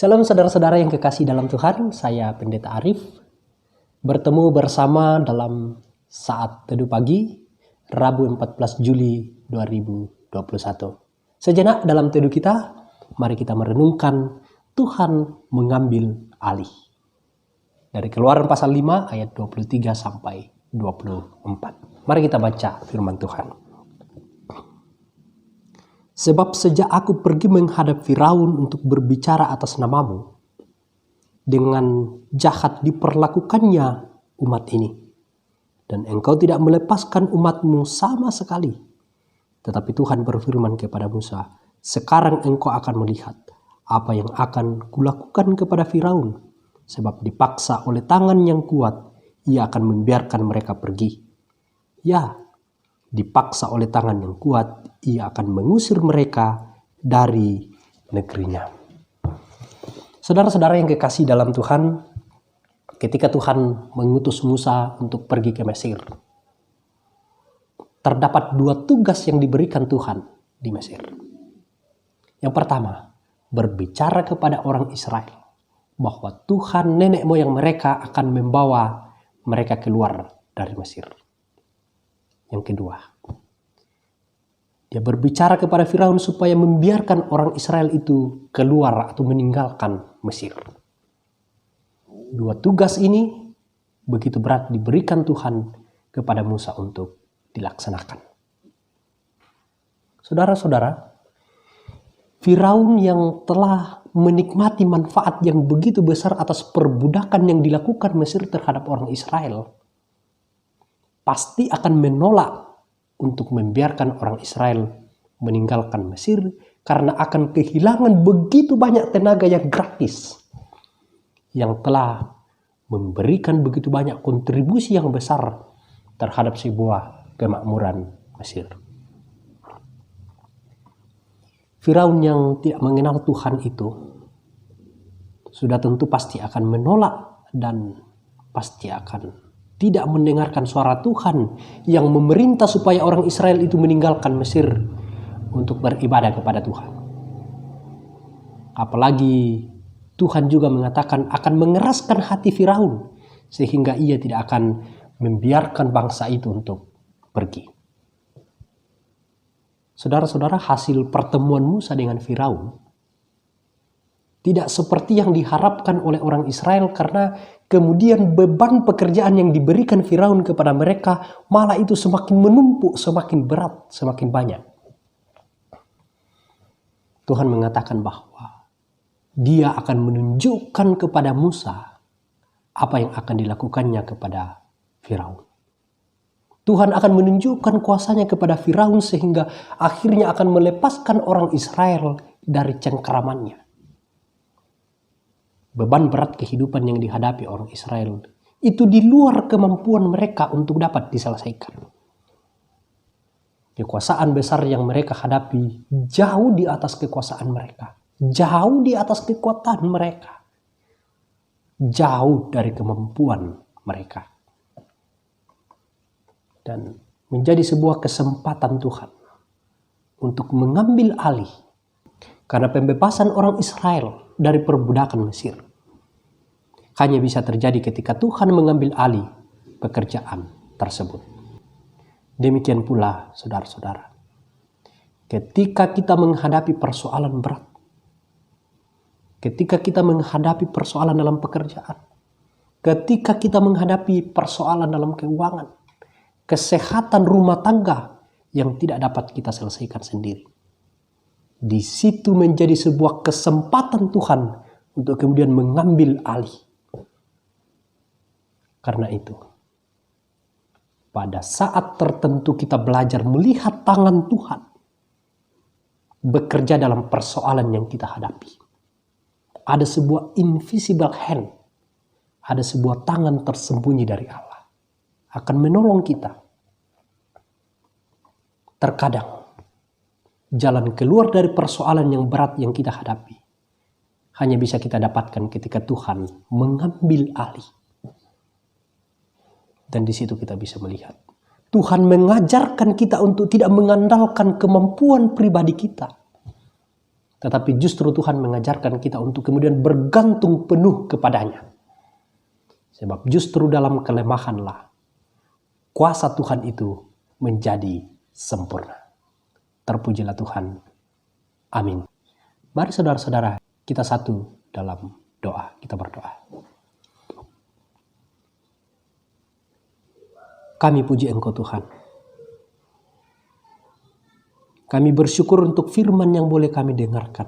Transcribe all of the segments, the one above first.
Salam saudara-saudara yang kekasih dalam Tuhan, saya Pendeta Arif. Bertemu bersama dalam saat teduh pagi, Rabu 14 Juli 2021. Sejenak dalam teduh kita, mari kita merenungkan Tuhan mengambil alih. Dari Keluaran pasal 5 ayat 23 sampai 24. Mari kita baca firman Tuhan. Sebab sejak aku pergi menghadap Firaun untuk berbicara atas namamu, dengan jahat diperlakukannya umat ini. Dan engkau tidak melepaskan umatmu sama sekali. Tetapi Tuhan berfirman kepada Musa, sekarang engkau akan melihat apa yang akan kulakukan kepada Firaun. Sebab dipaksa oleh tangan yang kuat, ia akan membiarkan mereka pergi. Ya, dipaksa oleh tangan yang kuat, ia akan mengusir mereka dari negerinya. Saudara-saudara yang kekasih dalam Tuhan, ketika Tuhan mengutus Musa untuk pergi ke Mesir, terdapat dua tugas yang diberikan Tuhan di Mesir. Yang pertama, berbicara kepada orang Israel bahwa Tuhan nenek moyang mereka akan membawa mereka keluar dari Mesir. Yang kedua, dia berbicara kepada Firaun supaya membiarkan orang Israel itu keluar atau meninggalkan Mesir. Dua tugas ini begitu berat diberikan Tuhan kepada Musa untuk dilaksanakan. Saudara-saudara, Firaun yang telah menikmati manfaat yang begitu besar atas perbudakan yang dilakukan Mesir terhadap orang Israel, pasti akan menolak untuk membiarkan orang Israel meninggalkan Mesir karena akan kehilangan begitu banyak tenaga yang gratis yang telah memberikan begitu banyak kontribusi yang besar terhadap sebuah kemakmuran Mesir. Firaun yang tidak mengenal Tuhan itu sudah tentu pasti akan menolak dan pasti akan tidak mendengarkan suara Tuhan yang memerintah supaya orang Israel itu meninggalkan Mesir untuk beribadah kepada Tuhan. Apalagi Tuhan juga mengatakan akan mengeraskan hati Firaun sehingga ia tidak akan membiarkan bangsa itu untuk pergi. Saudara-saudara, hasil pertemuan Musa dengan Firaun tidak seperti yang diharapkan oleh orang Israel karena kemudian beban pekerjaan yang diberikan Firaun kepada mereka malah itu semakin menumpuk, semakin berat, semakin banyak. Tuhan mengatakan bahwa Dia akan menunjukkan kepada Musa apa yang akan dilakukannya kepada Firaun. Tuhan akan menunjukkan kuasanya kepada Firaun sehingga akhirnya akan melepaskan orang Israel dari cengkeramannya. Beban berat kehidupan yang dihadapi orang Israel itu di luar kemampuan mereka untuk dapat diselesaikan. Kekuasaan besar yang mereka hadapi jauh di atas kekuasaan mereka, jauh di atas kekuatan mereka, jauh dari kemampuan mereka. Dan menjadi sebuah kesempatan Tuhan untuk mengambil alih karena pembebasan orang Israel dari perbudakan Mesir hanya bisa terjadi ketika Tuhan mengambil alih pekerjaan tersebut. Demikian pula saudara-saudara, ketika kita menghadapi persoalan berat, ketika kita menghadapi persoalan dalam pekerjaan, ketika kita menghadapi persoalan dalam keuangan, kesehatan rumah tangga yang tidak dapat kita selesaikan sendiri, di situ menjadi sebuah kesempatan Tuhan untuk kemudian mengambil alih. Karena itu, pada saat tertentu kita belajar melihat tangan Tuhan bekerja dalam persoalan yang kita hadapi. Ada sebuah invisible hand, ada sebuah tangan tersembunyi dari Allah akan menolong kita. Terkadang jalan keluar dari persoalan yang berat yang kita hadapi hanya bisa kita dapatkan ketika Tuhan mengambil alih. Dan di situ kita bisa melihat Tuhan mengajarkan kita untuk tidak mengandalkan kemampuan pribadi kita, Tetapi justru Tuhan mengajarkan kita untuk kemudian bergantung penuh kepadanya. Sebab justru dalam kelemahanlah kuasa Tuhan itu menjadi sempurna. Terpujilah Tuhan. Amin. Mari saudara-saudara, kita satu dalam doa. Kita berdoa. Kami puji Engkau Tuhan. Kami bersyukur untuk firman yang boleh kami dengarkan.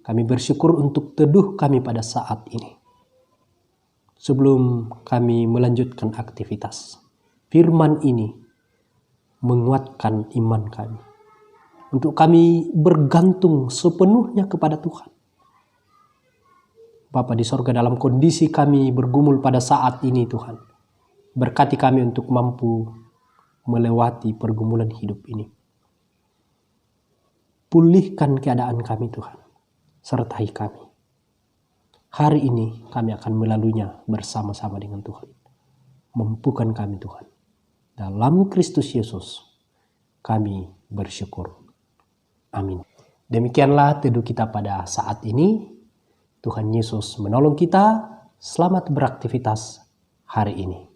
Kami bersyukur untuk teduh kami pada saat ini. Sebelum kami melanjutkan aktivitas, firman ini menguatkan iman kami. Untuk kami bergantung sepenuhnya kepada Tuhan. Bapa di sorga, dalam kondisi kami bergumul pada saat ini Tuhan, berkati kami untuk mampu melewati pergumulan hidup ini. Pulihkan keadaan kami Tuhan, sertai kami. Hari ini kami akan melaluinya bersama-sama dengan Tuhan. Mampukan kami Tuhan. Dalam Kristus Yesus kami bersyukur. Amin. Demikianlah teduh kita pada saat ini. Tuhan Yesus menolong kita. Selamat beraktivitas hari ini.